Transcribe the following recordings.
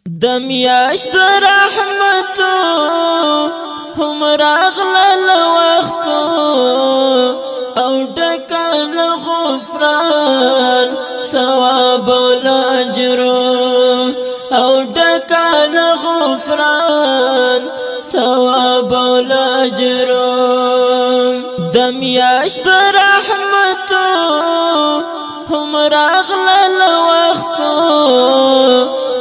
دمیاشت رحمتو هم راغلل وختو او ډکل غفران ثواب الاجر او ډکل غفران ثواب الاجر دمیاشت رحمتو هم راغلل وختو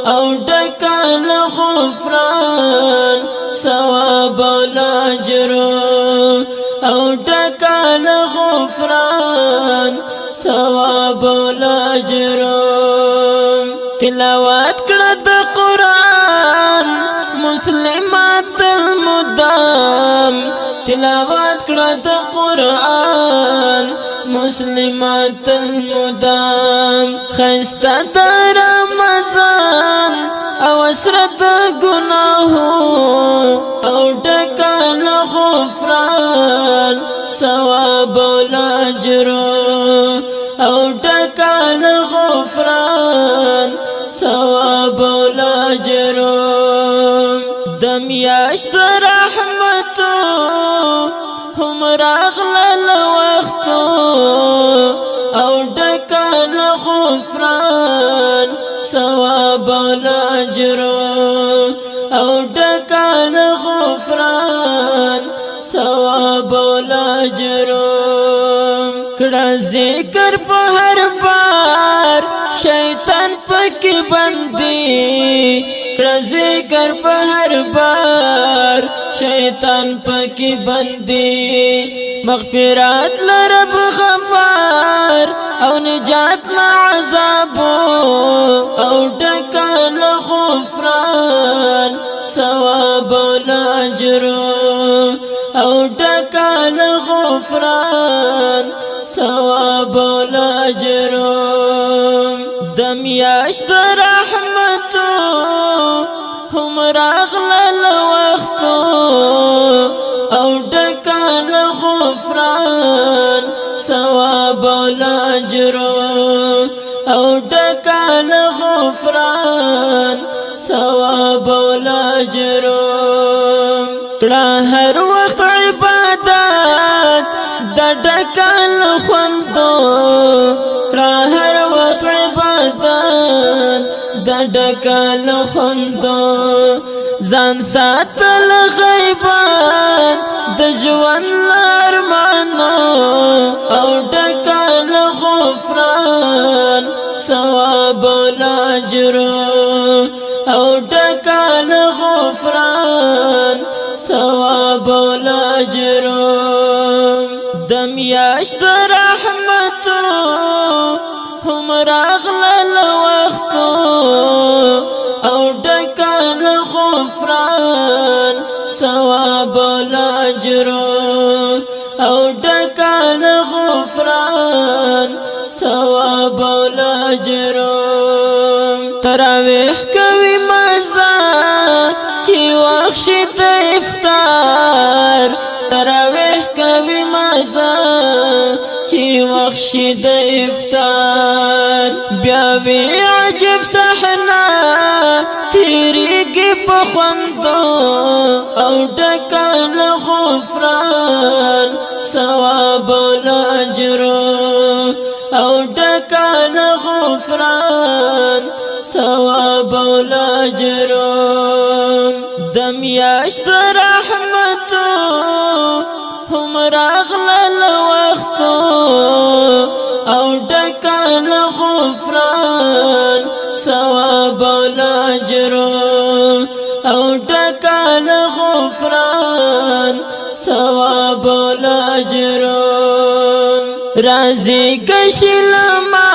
او ډکل غفران ثواب الاجر او ډکل غفران ثواب الاجر تلاوت کړه د قران مسلمات المدام تلاوت کړه د قران مسلمات المدام خسته د رمضان او اسرت گناهو او ډکل غفران ثواب الاجر او ډکل غفران ثواب الاجر دمیاشت رحمتو هم راغلل وختو او ډکل غفران ثواب الاجر او ډکل غفران ثواب الاجر کړه ذکر په هر بار شیطان پکې بندي کړه ذکر په هر بار شیطان پکې بندي مغفرات لرب غفار او نجات لا عذاب او ډکل غفران ثواب الاجر او ډکل غفران ثواب الاجر دمیاشت رحمتو هم راغلل وختو او ډکل غفران ثواب الاجر او ډکل غفران ثواب الاجر کړه هر وخت عبادت د ډکل خوندو کړه هر وخت عبادت د ډکل خوندو ځان ساتل غیبان د ژوند لارمانو او ډکل غفران ثواب الاجر او ډکل غفران ثواب الاجر دمیاشت رحمتو هم راغلل وختو او ډکل غفران ثواب الاجر او ډکل غفران ثواب الاجر تراویح کوي مزه چې وخت د افطار تراویح کوي مزه چې وخت د افطار بیا وی عجب صحنه تیریږي په خوندو او ډکل غفران ثواب الاجر او ډکل غفران ثواب الاجر دمیاشت رحمتو هم راغلل وختو او ډکل غفران ثواب الاجر او ډکل غفران ثواب الاجر رازی کشلما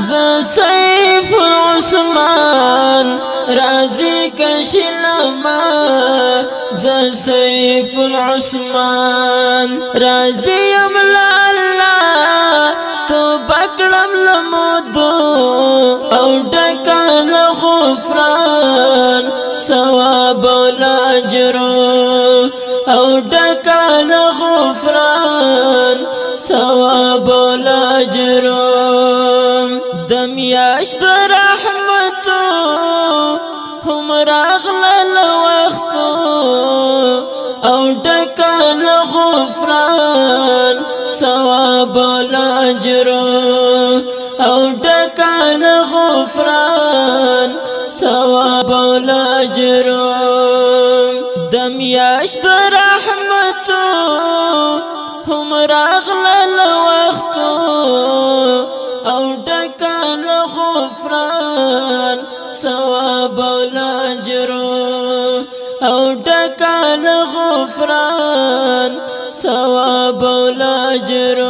ز سیف العثمان رازی کشلما ز سیف العثمان رازی املا الله تو بکړم لمودو او ډکل غفران ثواب الاجر او ډکل غفران ثواب الاجر دمیاشت رحمتو راغلل وختو او ټکل غفران ثواب الاجر او ټکل غفران ثواب الاجر دم یاشت رحمت هم راغلل وختو او ټکل غفران ثواب الاجر او ټکل غفران ثواب الاجر